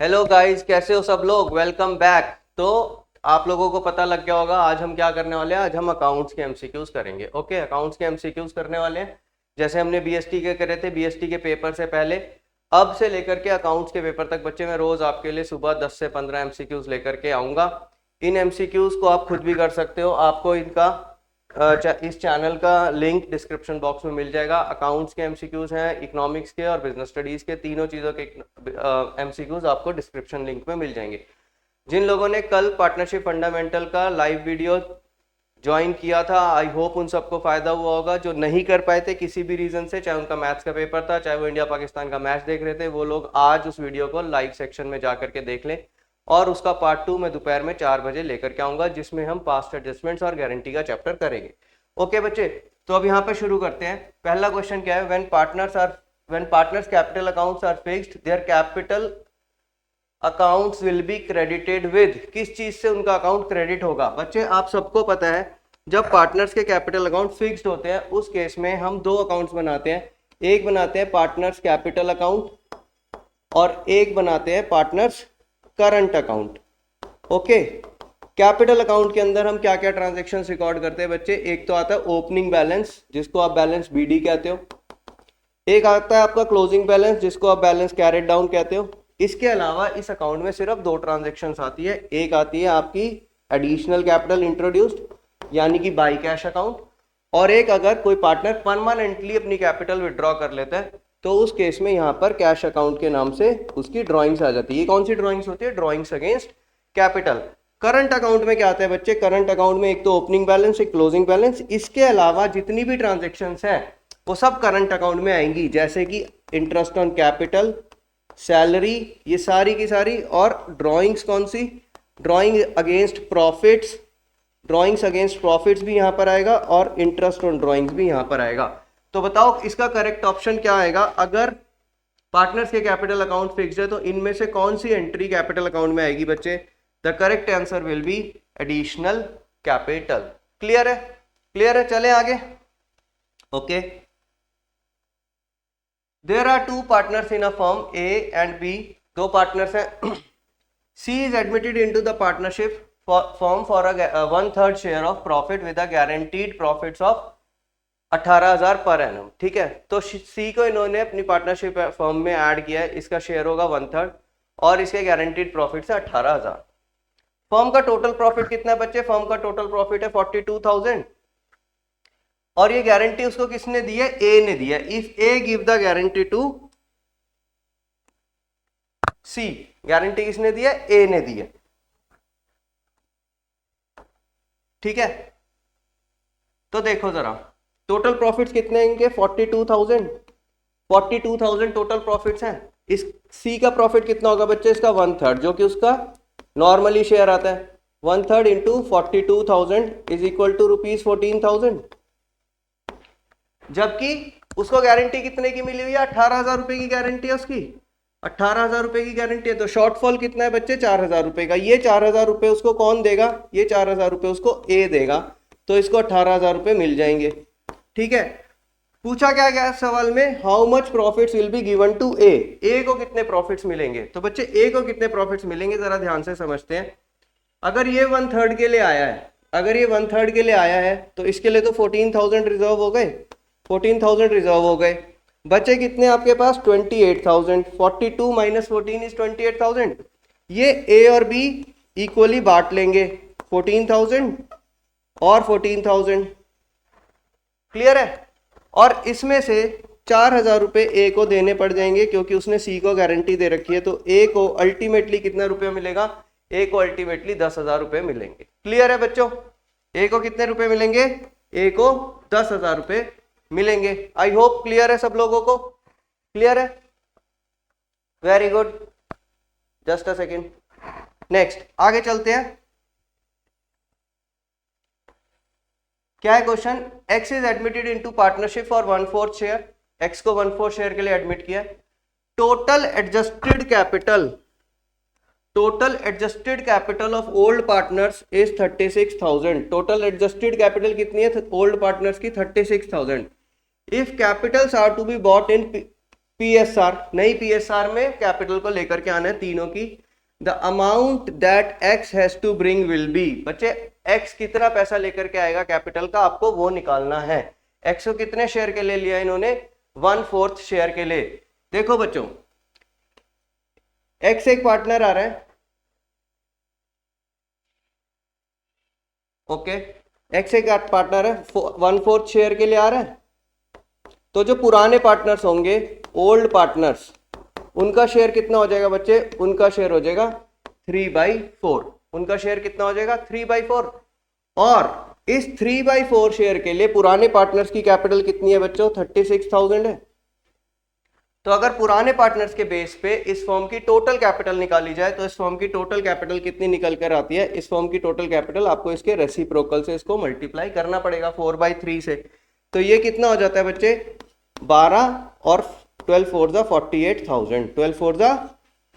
Hello guys, कैसे हो सब लोग। Welcome back. तो आप लोगों को पता लग गया होगा आज हम क्या करने वाले हैं। आज हम अकाउंट्स के एमसीक्यूज करेंगे। ओके, अकाउंट्स के एमसीक्यूज करने वाले हैं जैसे हमने बीएसटी के करे थे। बीएसटी के पेपर से पहले अब से लेकर के अकाउंट्स के पेपर तक बच्चे मैं रोज आपके लिए सुबह 10 से 15 एमसीक्यूज लेकर के आऊँगा। इन एमसीक्यूज को आप खुद भी कर सकते हो। आपको इनका इस चैनल का लिंक डिस्क्रिप्शन बॉक्स में मिल जाएगा। अकाउंट्स के एमसीक्यूज हैं, इकोनॉमिक्स के और बिजनेस स्टडीज के, तीनों चीज़ों के एमसीक्यूज आपको डिस्क्रिप्शन लिंक में मिल जाएंगे। जिन लोगों ने कल पार्टनरशिप फंडामेंटल का लाइव वीडियो ज्वाइन किया था, आई होप उन सबको फायदा हुआ होगा। जो नहीं कर पाए थे किसी भी रीजन से, चाहे उनका मैथ्स का पेपर था, चाहे वो इंडिया पाकिस्तान का मैच देख रहे थे, वो लोग आज उस वीडियो को लाइव सेक्शन में जा करके देख लें। और उसका पार्ट 2 मैं दोपहर में 4 बजे लेकर के आऊंगा, जिसमें हम पास्ट एडजस्टमेंट्स और गारंटी का चैप्टर करेंगे। ओके बच्चे, तो अब यहाँ पे शुरू करते हैं। पहला क्वेश्चन क्या है। When partners capital accounts are fixed, their capital accounts will be credited with. किस चीज से उनका अकाउंट क्रेडिट होगा। बच्चे आप सबको पता है, जब पार्टनर्स के कैपिटल अकाउंट फिक्स्ड होते हैं उस केस में हम दो अकाउंट्स बनाते हैं। एक बनाते हैं पार्टनर्स कैपिटल अकाउंट और एक बनाते हैं partners current account. Okay, capital account के अंदर हम क्या क्या ट्रांजेक्शन रिकॉर्ड करते हैं बच्चे। एक तो आता है ओपनिंग बैलेंस, जिसको आप बैलेंस बीडी कहते हो। एक आता है आपका क्लोजिंग बैलेंस, जिसको आप बैलेंस कैरेट डाउन कहते हो। इसके अलावा इस अकाउंट में सिर्फ दो ट्रांजेक्शन आती है। एक आती है आपकी एडिशनल कैपिटल इंट्रोड्यूस्ड, यानी कि बाई कैश अकाउंट। और एक अगर कोई पार्टनर परमानेंटली अपनी कैपिटल विड्रॉ कर लेता है तो उस केस में यहाँ पर कैश अकाउंट के नाम से उसकी ड्रॉइंग्स आ जाती है। ये कौन सी ड्रॉइंग्स होती है। Drawings against capital. Current account में क्या आता है बच्चे। करंट अकाउंट में एक तो ओपनिंग बैलेंस, एक क्लोजिंग बैलेंस। इसके अलावा जितनी भी ट्रांजेक्शन्स हैं वो सब करंट अकाउंट में आएंगी, जैसे कि इंटरेस्ट ऑन कैपिटल, सैलरी, ये सारी की सारी। और ड्रॉइंग्स कौन सी। Drawing against profits. Drawings against profits भी यहाँ पर आएगा और इंटरेस्ट ऑन ड्रॉइंग्स भी यहाँ पर आएगा। तो बताओ इसका करेक्ट ऑप्शन क्या आएगा। अगर पार्टनर्स के कैपिटल अकाउंट फिक्स्ड है तो इनमें से कौन सी एंट्री कैपिटल अकाउंट में आएगी बच्चे। The correct answer will be additional capital. Clear है। क्लियर है, चले आगे। Okay, there are two partners in a firm A and B. दो पार्टनर्स हैं। C is admitted into the partnership firm for a 1/3 share of profit with a guaranteed profits of 18,000 per annum. ठीक है, तो सी को इन्होंने अपनी partnership firm में add किया है। इसका शेयर होगा 1/3 और इसके गारंटीड प्रॉफिट है 18,000। फर्म का टोटल प्रॉफिट कितना है बच्चे। फर्म का टोटल प्रॉफिट है 42,000 और ये गारंटी उसको किसने दी है। ए ने दी है। If A give the guarantee to C, guarantee किसने दी है। ए ने दी है। ठीक है, तो देखो जरा टोटल प्रॉफिट्स कितने हैं इनके। 42,000 टोटल प्रॉफिट्स हैं। इस सी का प्रॉफिट कितना होगा बच्चे। इसका 1/3, जो कि उसका नॉर्मली शेयर आता है। 1/3 इंटू 42,000 इज इक्वल टू ₹14,000। जबकि उसको गारंटी कितने की मिली हुई है। 18,000 रुपए की गारंटी है उसकी। 18,000 रुपए की गारंटी है, तो शॉर्टफॉल कितना है बच्चे। 4,000 रुपए का। ये 4,000 रुपए उसको कौन देगा। ये 4,000 रुपए उसको ए देगा, तो इसको 18,000 रुपए मिल जाएंगे। ठीक है, पूछा क्या गया सवाल में। How much profits will be given to A. A को कितने प्रॉफिट्स मिलेंगे। तो बच्चे ए को कितने प्रॉफिट्स मिलेंगे जरा ध्यान से समझते हैं। अगर ये 1/3 के लिए आया है, अगर ये 1/3 के लिए आया है तो इसके लिए तो 14,000 रिजर्व हो गए। 14,000 रिजर्व हो गए। बचे कितने आपके पास 28,000। 42 माइनस 14 इज 28,000। ये ए और बी इक्वली बांट लेंगे, 14,000 और 14,000। क्लियर है। और इसमें से 4,000 रुपए ए को देने पड़ जाएंगे, क्योंकि उसने सी को गारंटी दे रखी है। तो ए को अल्टीमेटली कितना रुपया मिलेगा। ए को अल्टीमेटली 10,000 रुपए मिलेंगे। क्लियर है बच्चों। ए को कितने रुपए मिलेंगे। ए को 10,000 रुपए मिलेंगे। आई होप क्लियर है सब लोगों को। क्लियर है, very good. Just a second, next आगे चलते हैं। क्या है question. X is admitted into partnership for 1/4 share. X को 1/4 शेयर के लिए एडमिट किया। Total adjusted capital of old partners is 36,000। Total adjusted capital कितनी है ओल्ड पार्टनर्स की। 36,000। If capitals are to be bought in PSR, नई PSR में capital को लेकर के आना है तीनों की। The amount that X has to bring will be, बच्चे एक्स कितना पैसा लेकर के आएगा कैपिटल का, आपको वो निकालना है। एक्स को कितने शेयर के लिए लिया इन्होंने, 1/4 शेयर के लिए। देखो बच्चों, एक्स एक पार्टनर आ रहा है, ओके, एक्स एक पार्टनर है, 1/4 शेयर के लिए आ रहा है। तो जो पुराने पार्टनर्स होंगे, ओल्ड पार्टनर्स, उनका शेयर कितना हो जाएगा बच्चे, उनका शेयर हो जाएगा 3/4। उनका शेयर कितना हो जाएगा 3/4। और इस 3/4 शेयर के लिए पुराने पार्टनर्स की कैपिटल कितनी है बच्चों, 36,000 है। तो अगर पुराने पार्टनर्स के बेस पे इस फर्म की टोटल कैपिटल निकाली जाए तो इस फर्म की टोटल कैपिटल कितनी निकल कर आती है, इस फर्म की टोटल कैपिटल आपको इसके रेसिप्रोकल से इसको मल्टीप्लाई करना पड़ेगा 4/3 से। तो ये कितना हो जाता है बच्चे, 12 और 12 4 48,000, 12 4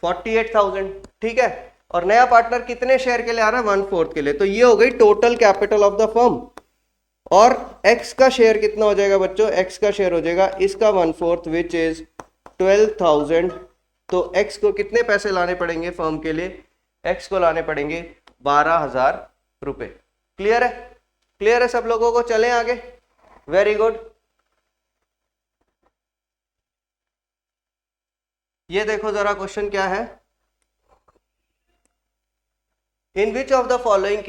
48,000, ठीक है। और नया पार्टनर कितने शेयर के लिए आ रहा है, 1/4 के लिए। तो ये हो गई total capital of the firm. और एक्स का शेयर कितना हो जाएगा बच्चों, एक्स का शेयर हो जाएगा इसका 1/4 विच इज 12,000। तो एक्स को कितने पैसे लाने पड़ेंगे फर्म के लिए, एक्स को लाने पड़ेंगे 12,000 रुपए। क्लियर है, क्लियर है सब लोगों को, चलें आगे। Very good. ये देखो जरा क्वेश्चन क्या है, in which of the following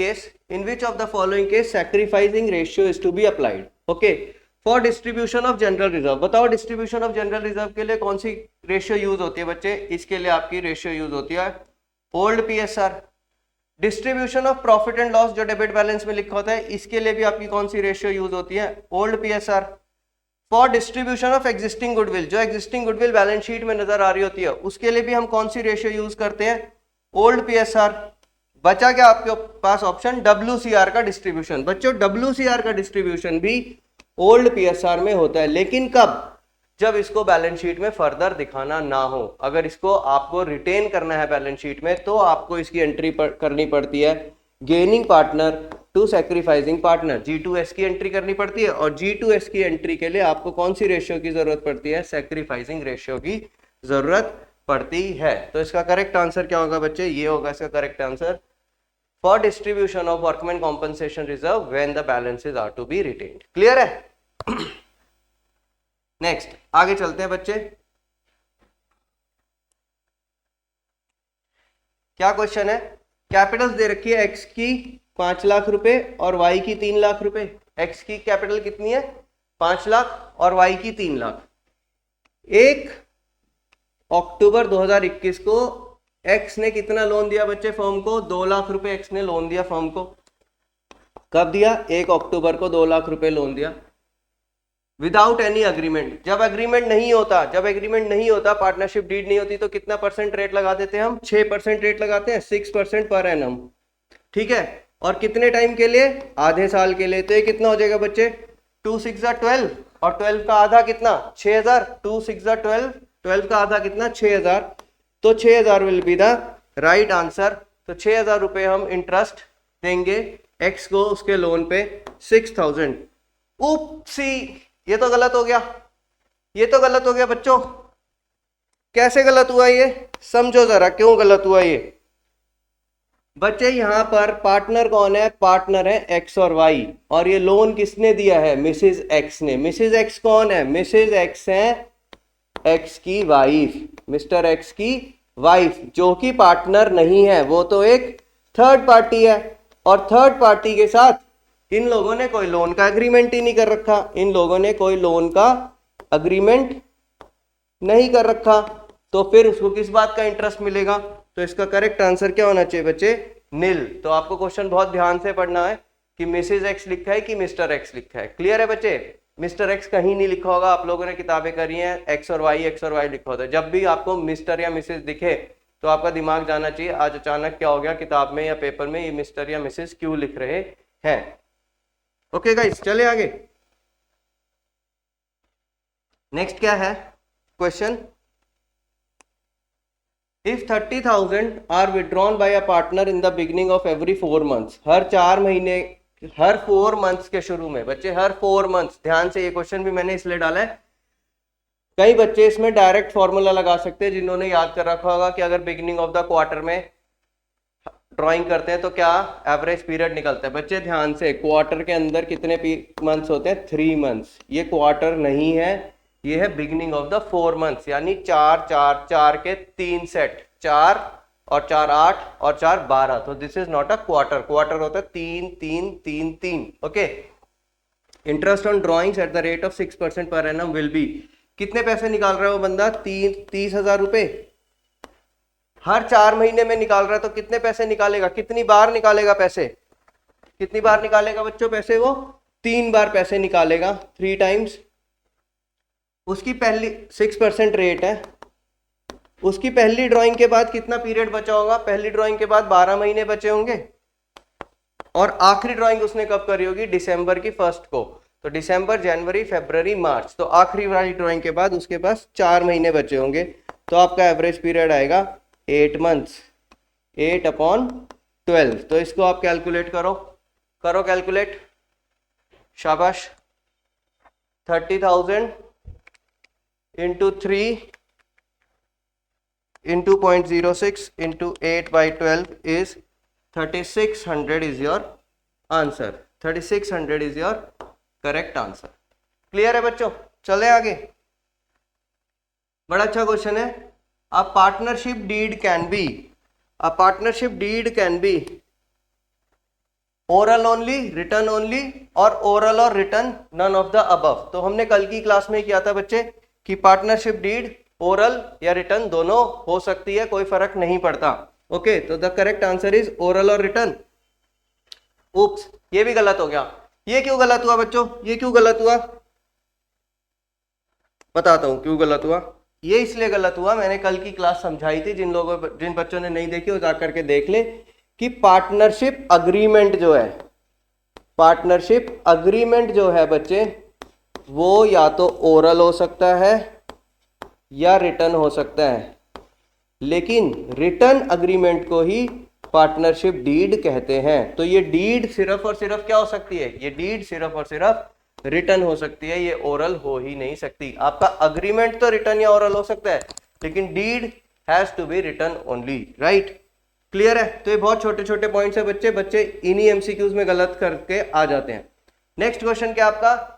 case sacrificing ratio is to be applied, okay, for distribution of general reserve। बताओ distribution of general reserve के लिए कौन सी रेशियो यूज होती है बच्चे, इसके लिए आपकी रेशियो यूज होती है old PSR। Distribution of profit and loss जो डेबिट बैलेंस में लिखा होता है, इसके लिए भी आपकी कौन सी रेशियो यूज होती है, old PSR। For distribution of existing goodwill, जो एग्जिस्टिंग गुडविल बैलेंस शीट में नजर आ रही होती है, उसके लिए भी हम कौन सी रेशियो यूज करते हैं, ओल्ड PSR। बचा क्या आपके पास ऑप्शन, WCR का डिस्ट्रीब्यूशन। बच्चों WCR का डिस्ट्रीब्यूशन भी ओल्ड PSR में होता है, लेकिन कब, जब इसको बैलेंस शीट में फर्दर दिखाना ना हो। अगर इसको आपको रिटेन करना है बैलेंस शीट में तो आपको इसकी एंट्री करनी पड़ती है gaining partner to sacrificing partner, G2S की एंट्री करनी पड़ती है। और G2S की एंट्री के लिए आपको कौन सी रेशियो की जरूरत पड़ती है, सैक्रिफाइसिंग रेशियो की जरूरत पड़ती है। तो इसका करेक्ट आंसर क्या होगा बच्चे, ये होगा इसका correct answer, for distribution of workman compensation reserve when the balances are to be retained. Clear है। नेक्स्ट आगे चलते हैं बच्चे, क्या क्वेश्चन है, कैपिटल दे रखी है एक्स की 5 लाख रुपए और वाई की 3 लाख रुपए। एक्स की कैपिटल कितनी है 5 लाख और वाई की 3 लाख। 1 अक्टूबर 2021 को एक्स ने कितना लोन दिया बच्चे फर्म को, 2 लाख रुपए एक्स ने लोन दिया फर्म को। कब दिया, 1 अक्टूबर को 2 लाख रुपए लोन दिया विदाउट एनी अग्रीमेंट। जब एग्रीमेंट नहीं होता, पार्टनरशिप डीड नहीं होती, तो कितना परसेंट रेट लगा देते हैं हम, 6% रेट लगाते हैं, 6% पर एनम, ठीक है। और कितने टाइम के लिए, आधे साल के लिए। तो ये कितना हो जाएगा बच्चे, 2 6 12 और 12 का आधा कितना 6000, 2 6 12, 12 का आधा कितना 6000। तो 6000 will be the right answer. तो 6000 रुपए हम इंटरेस्ट देंगे एक्स को उसके लोन पे 6000। उपसी, ये तो गलत हो गया, बच्चों कैसे गलत हुआ ये, समझो जरा क्यों गलत हुआ ये। बच्चे यहां पर पार्टनर कौन है, पार्टनर है एक्स और वाई, और ये लोन किसने दिया है, मिसेज एक्स ने। मिसेज एक्स कौन है, मिसेज एक्स है एक्स की वाइफ, मिस्टर एक्स की वाइफ, जो कि पार्टनर नहीं है, वो तो एक थर्ड पार्टी है। और थर्ड पार्टी के साथ इन लोगों ने कोई लोन का एग्रीमेंट ही नहीं कर रखा, तो फिर उसको किस बात का इंटरेस्ट मिलेगा। तो इसका करेक्ट आंसर क्या होना चाहिए बच्चे, नील। तो आपको क्वेश्चन बहुत ध्यान से पढ़ना है कि मिसेज एक्स लिखा है कि मिस्टर एक्स लिखा है। क्लियर है बच्चे, मिस्टर एक्स कहीं नहीं लिखा होगा, आप लोगों ने किताबें करी हैं एक्स और वाई लिखा होता है। जब भी आपको मिस्टर या मिसेज दिखे तो आपका दिमाग जाना चाहिए आज अचानक क्या हो गया किताब में या पेपर में, ये मिस्टर या मिसेज क्यों लिख रहे हैं। ओके गाइस, चले आगे। नेक्स्ट क्या है question, if 30,000 are withdrawn by a partner in the beginning of every 4 months, हर 4 मंथ्स के शुरू में, बच्चे हर 4 मंथ्स, ध्यान से ये क्वेश्चन भी मैंने इसलिए डाला है कई बच्चे इसमें डायरेक्ट फॉर्मूला लगा सकते हैं, जिन्होंने याद कर रखा होगा कि अगर बिगिनिंग ऑफ द क्वार्टर में ड्राइंग करते हैं तो क्या एवरेज पीरियड निकलता है। बच्चे ध्यान से, क्वार्टर के अंदर कितने मंथ्स होते हैं? 3 मंथ्स। ये क्वार्टर नहीं है, ये है बिगिनिंग ऑफ द 4 मंथ्स, यानी 4 4 4 के 3 सेट, 4 और 4 8 और 4 12। तो this is not a quarter. Quarter होता है 3 3 3 3। Okay. Interest on drawings at the rate of 6% per annum will be, कितने पैसे निकाल रहा है वो बंदा? 30,000 रुपए हर 4 महीने में निकाल रहा है। तो कितने पैसे निकालेगा? कितनी बार निकालेगा पैसे? कितनी बार निकालेगा बच्चों पैसे? वो 3 बार पैसे निकालेगा, 3 टाइम्स। उसकी पहली 6% रेट है। उसकी पहली ड्राइंग के बाद कितना पीरियड बचा होगा? पहली ड्राइंग के बाद 12 महीने बचे होंगे। और आखिरी ड्राइंग उसने कब करी होगी? दिसंबर की 1 को। तो दिसंबर, जनवरी, फरवरी, मार्च, तो आखिरी वाली ड्राइंग के बाद उसके पास 4 महीने बचे होंगे। तो आपका एवरेज पीरियड आएगा 8 मंथ्स, 8/12। तो इसको आप कैलकुलेट करो, करो कैलकुलेट, शाबाश। 30,000 into 3 into 0.06 into 8/12 is 3600 is your answer. 3600 is your correct answer. Clear है बच्चों? चले आगे। बड़ा अच्छा क्वेश्चन है। A partnership deed can be, a partnership deed can be oral only, written only, और ओरल और written none of the above. तो हमने कल की क्लास में किया था बच्चे कि पार्टनरशिप डीड ओरल या रिटर्न दोनों हो सकती है, कोई फर्क नहीं पड़ता। ओके, तो the correct answer is oral और रिटर्न। उप्स, ये भी गलत हो गया। ये क्यों गलत हुआ बच्चों? ये क्यों गलत हुआ? बताता हूं क्यों गलत हुआ। ये इसलिए गलत हुआ, मैंने कल की क्लास समझाई थी, जिन बच्चों ने नहीं देखी वो जाकर के देख ले, कि पार्टनरशिप अग्रीमेंट जो है, पार्टनरशिप अग्रीमेंट जो है बच्चे, वो या तो ओरल हो सकता है या रिटर्न हो सकता है, लेकिन रिटर्न अग्रीमेंट को ही पार्टनरशिप डीड कहते हैं। तो ये डीड सिर्फ और सिर्फ क्या हो सकती है? ये डीड सिर्फ और सिर्फ रिटर्न हो सकती है, ये ओरल हो ही नहीं सकती। आपका अग्रीमेंट तो रिटर्न या ओरल हो सकता है, लेकिन deed has to be written only, right? Clear है? तो ये बहुत छोटे छोटे पॉइंट्स है बच्चे, बच्चे इन्हीं एमसीक्यूज में गलत करके आ जाते हैं। नेक्स्ट क्वेश्चन क्या आपका?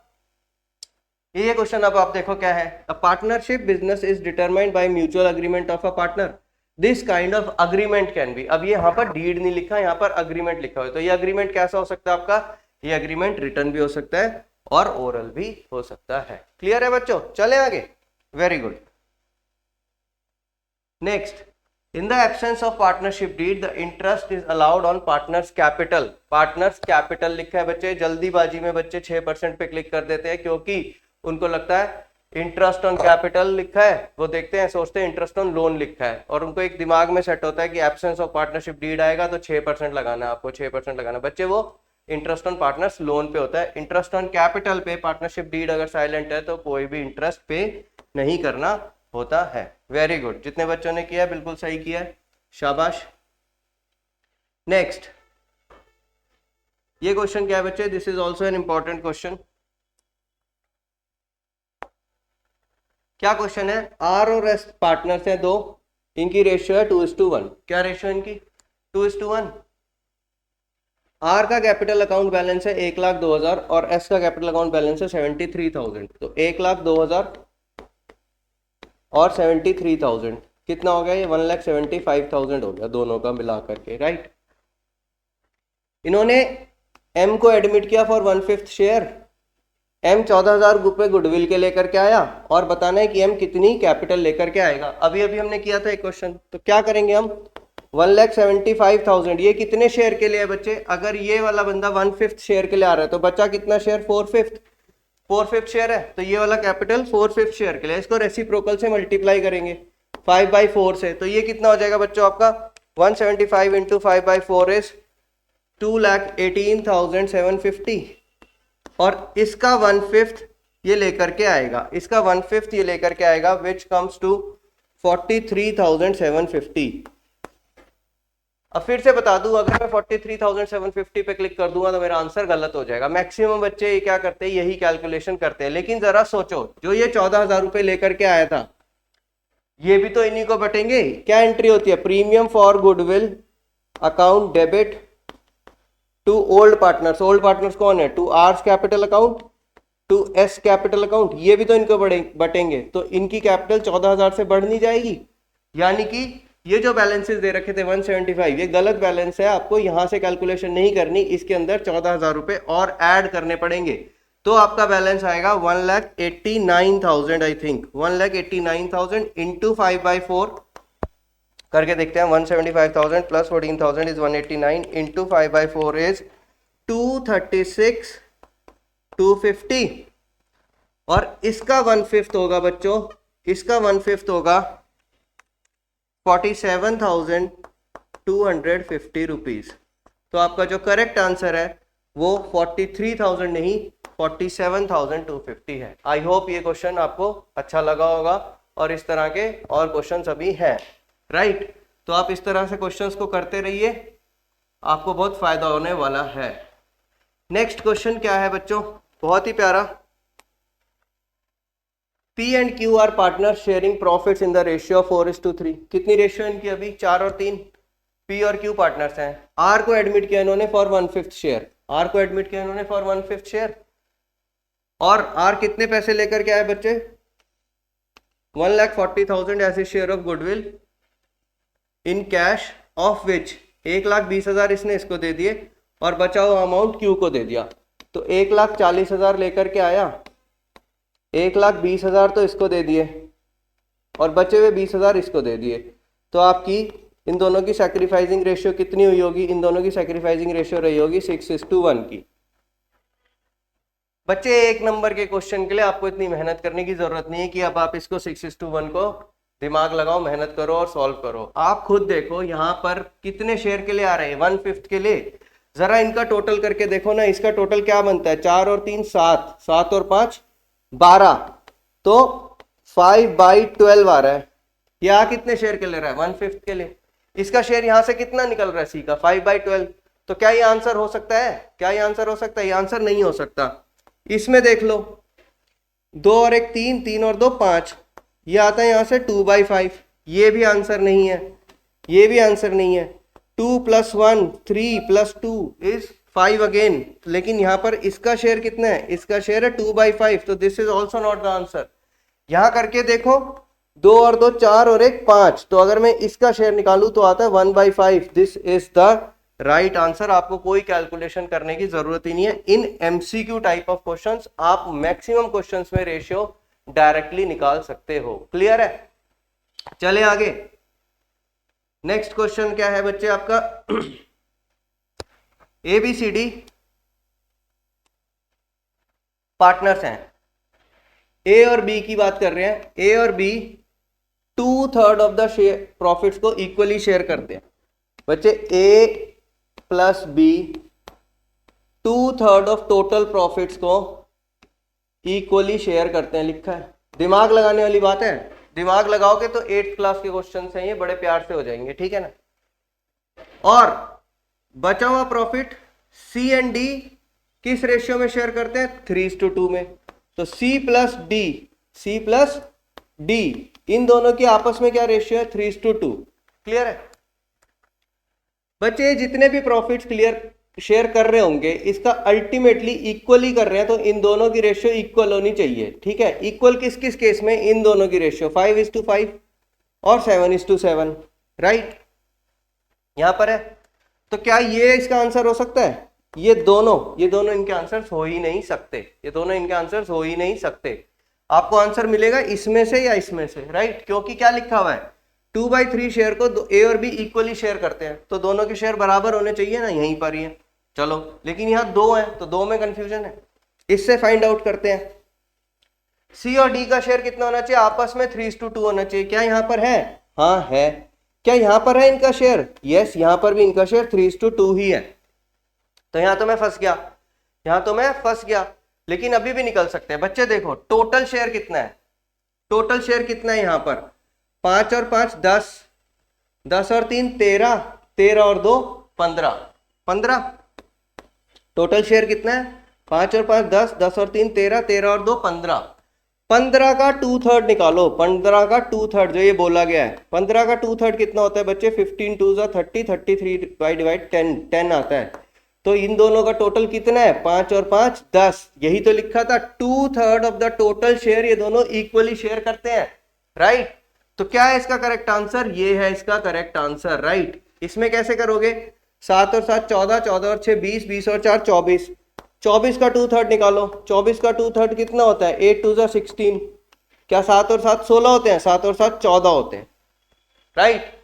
ये क्वेश्चन अब आप देखो क्या है। A partnership business is determined by mutual agreement of a partner, this kind of agreement can be. अब ये यहाँ पर डीड नहीं लिखा, यहाँ पर अग्रीमेंट लिखा हुआ है। तो ये अग्रीमेंट कैसा हो सकता है आपका? ये अग्रीमेंट रिटर्न भी हो सकता है और ओरल भी हो सकता है। क्लियर है बच्चों? चले आगे। Very good. Next, in the absence of partnership did the interest is allowed on partners capital. Partners capital लिखा है बच्चे, जल्दीबाजी में बच्चे 6% पे क्लिक कर देते हैं, क्योंकि उनको लगता है इंटरेस्ट ऑन कैपिटल लिखा है, वो देखते हैं सोचते हैं इंटरेस्ट ऑन लोन लिखा है, और उनको एक दिमाग में सेट होता है कि एब्सेंस ऑफ पार्टनरशिप डीड आएगा तो 6% लगाना है आपको, 6% लगाना। बच्चे वो इंटरेस्ट ऑन पार्टनर्स लोन पे होता है, इंटरेस्ट ऑन कैपिटल पे पार्टनरशिप डीड अगर साइलेंट है तो कोई भी इंटरेस्ट पे नहीं करना होता है। वेरी गुड, जितने बच्चों ने किया बिल्कुल सही किया, शाबाश। नेक्स्ट, ये क्वेश्चन क्या है बच्चे? This is also an important question. क्या क्वेश्चन है? आर और एस पार्टनर्स हैं दो, इनकी रेशियो है 2:1। क्या रेशियो इनकी? 2:1। आर का कैपिटल अकाउंट बैलेंस है 1,02,000 और एस का कैपिटल अकाउंट बैलेंस है 73,000। तो 1,02,000 और 73,000 कितना हो गया? ये 1,75,000 हो गया दोनों का मिला करके, राइट? इन्होंने एम को एडमिट किया फॉर 1/5 शेयर। एम 14,000 रुपए गुडविल के लेकर के आया और बताना है कि एम कितनी कैपिटल लेकर के आएगा। अभी अभी हमने किया था एक क्वेश्चन, तो क्या करेंगे हम? 1,75,000 ये कितने शेयर के लिए है बच्चे? अगर ये वाला बंदा 1/5 शेयर के लिए आ रहा है तो बच्चा कितना शेयर? 4/5 शेयर है, तो ये वाला कैपिटल 4/5 शेयर के लिए। इसको रेसिप्रोकल से मल्टीप्लाई करेंगे 5/4 से, तो ये कितना हो जाएगा बच्चों आपका? 175 इंटू 5/4 इज 2,18,750 और इसका 1/5 ये लेकर के आएगा, इसका 1/5 ये लेकर के आएगा, विच कम्स टू 43,750। अब फिर से बता दूं, अगर मैं 43,750 पे क्लिक कर दूंगा तो मेरा आंसर गलत हो जाएगा। मैक्सिमम बच्चे क्या करते हैं, यही कैलकुलेशन करते हैं। लेकिन जरा सोचो, जो ये 14,000 रुपए लेकर के आया था, ये भी तो इन्हीं को बटेंगे। क्या एंट्री होती है, premium for goodwill account debit to old partners. Old partners कौन है, to A's capital account, to S capital account, ये भी तो इनको बटेंगे। तो इनकी कैपिटल 14,000 से बढ़ नहीं जाएगी। यानी कि ये जो बैलेंसेस दे रखे थे 175, ये गलत बैलेंस है। आपको यहां से कैलकुलेशन नहीं करनी, इसके अंदर 14,000 रुपए और ऐड करने पड़ेंगे। तो आपका बैलेंस आएगा 1,89,000 आई थिंक, 1,89,000 इंटू 5/4 करके देखते हैं। 175,000 प्लस 14,000 इज 189 इंटू 5/4 इज 236,250। और इसका 1/5 होगा बच्चों, इसका 1/5 होगा 47,250 रुपीज। तो आपका जो करेक्ट आंसर है वो 43,000 नहीं 47,250 है। आई होप ये क्वेश्चन आपको अच्छा लगा होगा, और इस तरह के और क्वेश्चन अभी हैं, राइट। तो आप इस तरह से क्वेश्चंस को करते रहिए, आपको बहुत फायदा होने वाला है। नेक्स्ट क्वेश्चन क्या है बच्चों, बहुत ही प्यारा। P and Q are partner sharing profits in the ratio of 4:3। कितनी रेशियो इनकी अभी, 4 और 3। P और Q पार्टनर्स हैं। R को एडमिट किया इन्होंने फॉर 1/5 शेयर, R को एडमिट किया इन्होंने फॉर 1/5 शेयर। और R कितने पैसे लेकर के आए बच्चे, 1,40,000 as a share of goodwill in cash, of which 1,20,000 इसने इसको दे दिए और बचा हुआ अमाउंट Q को दे दिया। तो 1,40,000 लेकर के आया, 1,20,000 तो इसको दे दिए और बचे हुए 20,000 इसको दे दिए। तो आपकी इन दोनों की सैक्रिफाइसिंग रेशियो कितनी हुई होगी, इन दोनों की सैक्रिफाइसिंग रेशियो रही होगी 6:1 की। बच्चे एक नंबर के क्वेश्चन के लिए आपको इतनी मेहनत करने की जरूरत नहीं है कि अब आप इसको 6:1 को दिमाग लगाओ, मेहनत करो और सॉल्व करो। आप खुद देखो यहाँ पर कितने शेयर के लिए आ रहे हैं, 1/5 के लिए। जरा इनका टोटल करके देखो ना, इसका टोटल क्या बनता है, 4 और 3 7, 7 और 5 12, तो 5/12 आ रहा है। यहाँ कितने शेयर के ले रहा है, 1/5 के लिए। इसका शेयर यहां से कितना निकल रहा है, सी का 5/12। तो क्या ये आंसर हो सकता है, क्या ये आंसर हो सकता है, ये आंसर नहीं हो सकता। इसमें देख लो, 2 और 1 3, 3 और 2 5, ये आता है यहां से 2/5, ये भी आंसर नहीं है, ये भी आंसर नहीं है। 2 + 1 3 + 2 इज 5 अगेन, लेकिन यहां पर इसका शेयर कितना है, इसका शेयर है 2/5, तो this is also not the answer. यहां करके देखो, 2 और 2 4 और 1 5, तो अगर मैं इसका शेयर निकालूं तो आता है 1/5। This is the right answer. आपको कोई कैलकुलेशन करने की जरूरत ही नहीं है। इन एमसीक्यू टाइप ऑफ क्वेश्चंस आप मैक्सिमम क्वेश्चंस में रेशियो डायरेक्टली निकाल सकते हो। क्लियर है, चले आगे। नेक्स्ट क्वेश्चन क्या है बच्चे आपका, ABCD पार्टनर्स हैं, A और B की बात कर रहे हैं। A और B 2/3 of the share profits को इक्वली शेयर करते हैं। बच्चे A + B 2/3 of total profits को इक्वली शेयर करते हैं, लिखा है। दिमाग लगाने वाली बात है, दिमाग लगाओगे तो 8th क्लास के क्वेश्चन हैं ये, बड़े प्यार से हो जाएंगे, ठीक है ना। और बचा हुआ प्रॉफिट C एंड D किस रेशियो में शेयर करते हैं, 3:2 में। तो C + D इन दोनों की आपस में क्या रेशियो है, 3:2। क्लियर है बच्चे, जितने भी प्रॉफिट्स शेयर कर रहे होंगे इसका अल्टीमेटली इक्वली कर रहे हैं, तो इन दोनों की रेशियो इक्वल होनी चाहिए, ठीक है। इक्वल किस किस केस में, इन दोनों की रेशियो 5:5 और 7:7, राइट, यहां पर है। तो क्या ये इसका आंसर हो सकता है, ये दोनों इनके आंसर्स हो ही नहीं सकते, ये दोनों इनके आंसर्स हो ही नहीं सकते। आपको आंसर मिलेगा इसमें से या इसमें से, राइट, क्योंकि क्या लिखा हुआ है, 2/3 शेयर को A और B इक्वली शेयर करते हैं, तो दोनों के शेयर बराबर होने चाहिए ना, यहीं पर ही है। चलो, लेकिन यहाँ 2 है तो 2 में कंफ्यूजन है, इससे फाइंड आउट करते हैं। C और D का शेयर कितना होना चाहिए, आपस में 3:2 होना चाहिए। क्या यहाँ पर है, हाँ है। क्या यहाँ पर है इनका शेयर, यस, यहाँ पर भी इनका शेयर 3:2 ही है। तो यहाँ तो मैं फंस गया, लेकिन अभी भी निकल सकते हैं। बच्चे देखो, टोटल शेयर कितना है, टोटल शेयर कितना है यहाँ पर, 5 और 5 10, 10 और 3 13, 13 और 2 15, 15 टोटल शेयर कितना है 5 और 5 10, 10 और 3 13, 13 और 2 15, 15 का 2/3 निकालो, 15 का 2/3 जो ये बोला गया है, 15 का 2/3 कितना होता है बच्चे 15 2 30, 33 बाई डिवाइड 10, 10 आता है। तो इन दोनों का टोटल कितना है 5 और 5 10, यही तो लिखा था 2/3 ऑफ द टोटल शेयर ये दोनों इक्वली शेयर करते हैं, राइट। तो क्या है इसका करेक्ट आंसर, ये है इसका करेक्ट आंसर, राइट। इसमें कैसे करोगे 7 और 7 14, 14 और 6 20, 20 और 4 24, 24 का 2/3 निकालो, 24 का 2/3 कितना होता है 8 2 16, क्या 7 और 7 16 होते हैं, 7 और 7 14 होते हैं, राइट।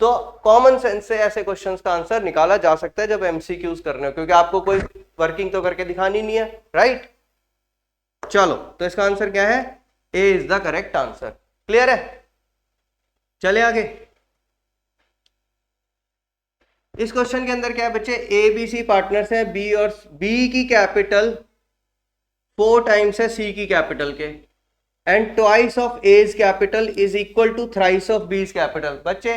तो कॉमन सेंस से ऐसे क्वेश्चंस का आंसर निकाला जा सकता है जब एमसीक्यूज करने हो, क्योंकि आपको कोई वर्किंग तो करके दिखानी नहीं है, राइट। चलो तो इसका आंसर क्या है, A is the correct answer, clear है। चले आगे, इस क्वेश्चन के अंदर क्या है बच्चे, ए बी सी पार्टनर्स हैं, बी और बी की कैपिटल 4 टाइम्स है सी की कैपिटल के, and twice of A's capital is equal to thrice of B's capital. बच्चे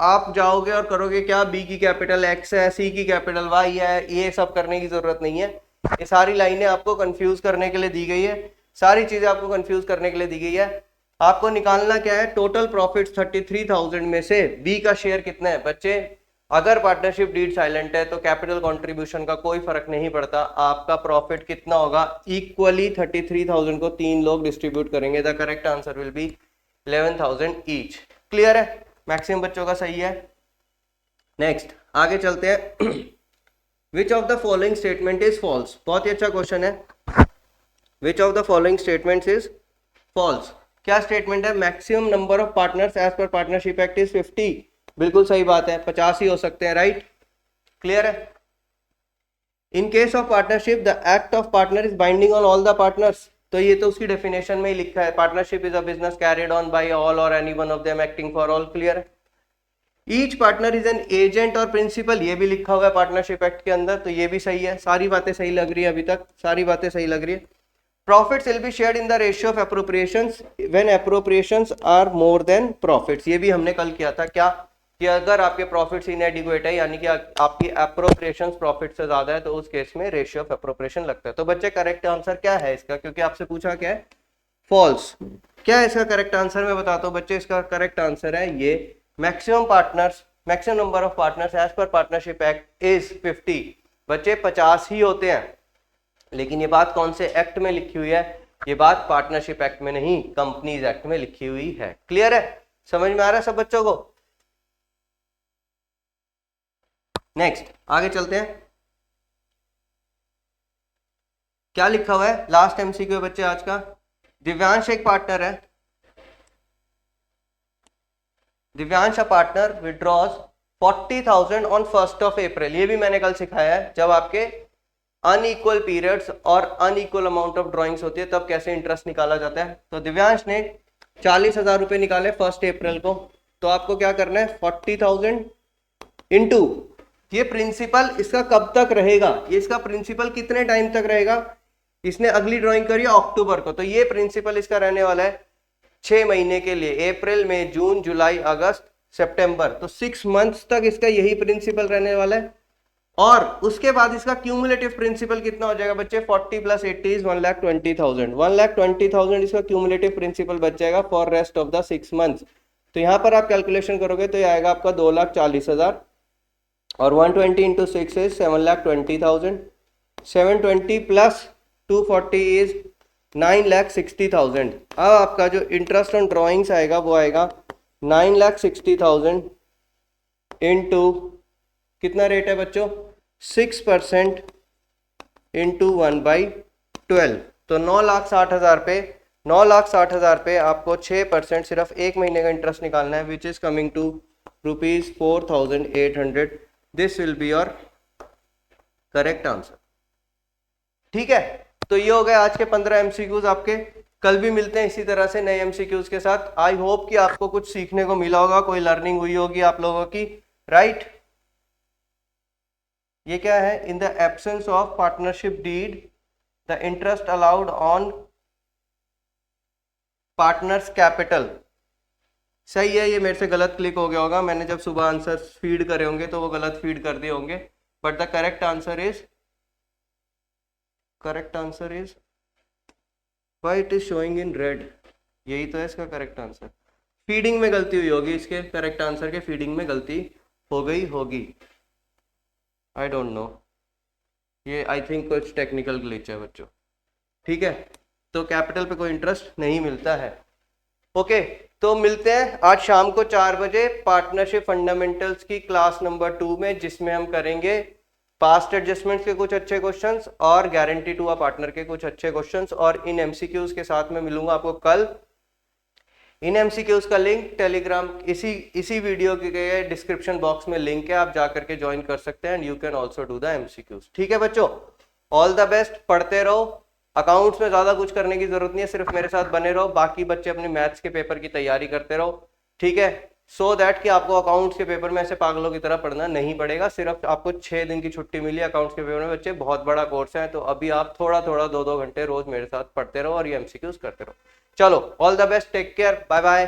आप जाओगे और करोगे क्या, बी की कैपिटल एक्स है, सी की कैपिटल वाई है, ये सब करने की जरूरत नहीं है, ये सारी लाइनें आपको कंफ्यूज करने के लिए दी गई है, सारी चीजें आपको कंफ्यूज करने के लिए दी गई है। आपको निकालना क्या है, टोटल प्रॉफिट 33,000 में से बी का शेयर कितना है बच्चे। अगर पार्टनरशिप डीड साइलेंट है तो कैपिटल कंट्रीब्यूशन का कोई फर्क नहीं पड़ता, आपका प्रॉफिट कितना होगा, इक्वली 33,000 को 3 लोग डिस्ट्रीब्यूट करेंगे, the correct answer will be 11,000 each, clear है, मैक्सिमम बच्चों का सही है। नेक्स्ट आगे चलते हैं, which of the following statement is false, बहुत ही अच्छा क्वेश्चन है, which of the following statements is false, क्या स्टेटमेंट है, maximum number of partners as per partnership act is 50, बिल्कुल सही बात है, 50 ही हो सकते हैं, राइट, क्लियर है। In case of partnership the act of partner is binding on all the partners, तो ये तो उसकी डेफिनेशन में ही लिखा है, partnership is a business carried on by all or any one of them acting for all, clear है। Each partner is an agent और प्रिंसिपल, ये भी लिखा हुआ है पार्टनरशिप एक्ट के अंदर, तो ये भी सही है, सारी बातें सही लग रही है, अभी तक सारी बातें सही लग रही है। Profits will be shared in the ratio of appropriations when appropriations are more than profits, ये भी हमने कल किया था, क्या कि अगर आपके प्रॉफिट्स इनएडिक्वेट है, यानी कि आपकी अप्रोप्रिएशंस प्रॉफिट से ज्यादा है, तो उस केस में रेशियो ऑफ अप्रोप्रिएशन लगता है। तो बच्चे करेक्ट आंसर क्या है इसका, क्योंकि आपसे पूछा क्या है, फॉल्स। क्या है इसका करेक्ट आंसर, मैं बताता हूँ बच्चे, इसका करेक्ट आंसर है ये, maximum partners, maximum number of partners as per partnership act is 50, बच्चे 50 ही होते हैं, लेकिन ये बात कौन से एक्ट में लिखी हुई है, ये बात पार्टनरशिप एक्ट में नहीं, कंपनीज एक्ट में लिखी हुई है, क्लियर है, समझ में आ रहा है सब बच्चों को। नेक्स्ट आगे चलते हैं, क्या लिखा हुआ है, लास्ट एमसीक्यू बच्चे आज का, दिव्यांश एक पार्टनर है, Divyansh a partner withdraws 40,000 on 1st of April, ये भी मैंने कल सिखाया है, जब आपके अनइक्वल पीरियड्स और अनइक्वल अमाउंट ऑफ ड्रॉइंग्स होती है तब कैसे इंटरेस्ट निकाला जाता है। तो दिव्यांश ने 40,000 रुपए निकाले 1 अप्रैल को, तो आपको क्या करना है 40,000 इंटू, ये प्रिंसिपल इसका कब तक रहेगा, ये इसका प्रिंसिपल कितने टाइम तक रहेगा, इसने अगली ड्रॉइंग करी अक्टूबर को, तो ये प्रिंसिपल इसका रहने वाला है 6 महीने के लिए, अप्रैल मई जून जुलाई अगस्त सितंबर, तो 6 मंथ्स तक इसका यही प्रिंसिपल रहने वाला है। और उसके बाद इसका क्यूमुलेटिव प्रिंसिपल कितना हो जाएगा बच्चे, 40 + 80 इज 1,20,000, 1,20,000 इसका क्यूमुलेटिव प्रिंसिपल बच जाएगा for rest of the 6 months. तो यहाँ पर आप कैलकुलेशन करोगे तो ये आएगा आपका 2,40,000, और 120 इंटू 6 इज 7,20,000, 720 + 240 इज 9,60,000। अब आपका जो इंटरेस्ट ऑन ड्रॉइंग्स आएगा वो आएगा 9,60,000 इंटू कितना रेट है बच्चों, 6% इंटू 1/12, तो 9,60,000 पे, 9,60,000 पे आपको 6% सिर्फ 1 महीने का इंटरेस्ट निकालना है, which is coming to ₹4,800, this will be your correct answer, ठीक है। तो ये हो गए आज के 15 एमसीक्यूज आपके, कल भी मिलते हैं इसी तरह से नए एमसीक्यूज के साथ। आई होप कि आपको कुछ सीखने को मिला होगा, कोई लर्निंग हुई होगी आप लोगों की, राइट। ये क्या है, in the absence of partnership did the interest allowed on partners capital सही है, ये मेरे से गलत क्लिक हो गया होगा, मैंने जब सुबह आंसर फीड करे होंगे तो वो गलत फीड कर दिए होंगे। But the correct answer is why it is showing in red. यही तो है इसका करेक्ट आंसर। फीडिंग में गलती हुई होगी, इसके करेक्ट आंसर के फीडिंग में गलती हो गई होगी, आई डोंट नो। ये आई थिंक कुछ टेक्निकल ग्लिच है बच्चों, ठीक है। तो कैपिटल पे कोई इंटरेस्ट नहीं मिलता है। ओके, तो मिलते हैं आज शाम को 4 बजे पार्टनरशिप फंडामेंटल्स की क्लास नंबर 2 में, जिसमें हम करेंगे पास्ट एडजस्टमेंट्स के कुछ अच्छे क्वेश्चंस और गारंटी टू अ पार्टनर के कुछ अच्छे क्वेश्चंस, और इन एमसीक्यूज के साथ में मिलूंगा आपको कल। इन एमसीक्यूज का लिंक टेलीग्राम इसी वीडियो के डिस्क्रिप्शन बॉक्स में लिंक है, आप जाकर के ज्वाइन कर सकते हैं and you can also do the MCQs. ठीक है बच्चों, ऑल द बेस्ट, पढ़ते रहो। अकाउंट्स में ज्यादा कुछ करने की जरूरत नहीं है, सिर्फ मेरे साथ बने रहो, बाकी बच्चे अपने मैथ्स के पेपर की तैयारी करते रहो, ठीक है। सो दैट कि आपको अकाउंट्स के पेपर में ऐसे पागलों की तरह पढ़ना नहीं पड़ेगा। सिर्फ आपको 6 दिन की छुट्टी मिली अकाउंट्स के पेपर में बच्चे, बहुत बड़ा कोर्स है, तो अभी आप थोड़ा थोड़ा 2-2 घंटे रोज मेरे साथ पढ़ते रहो और ये एमसीक्यूज करते रहो। चलो, all the best, take care, bye bye.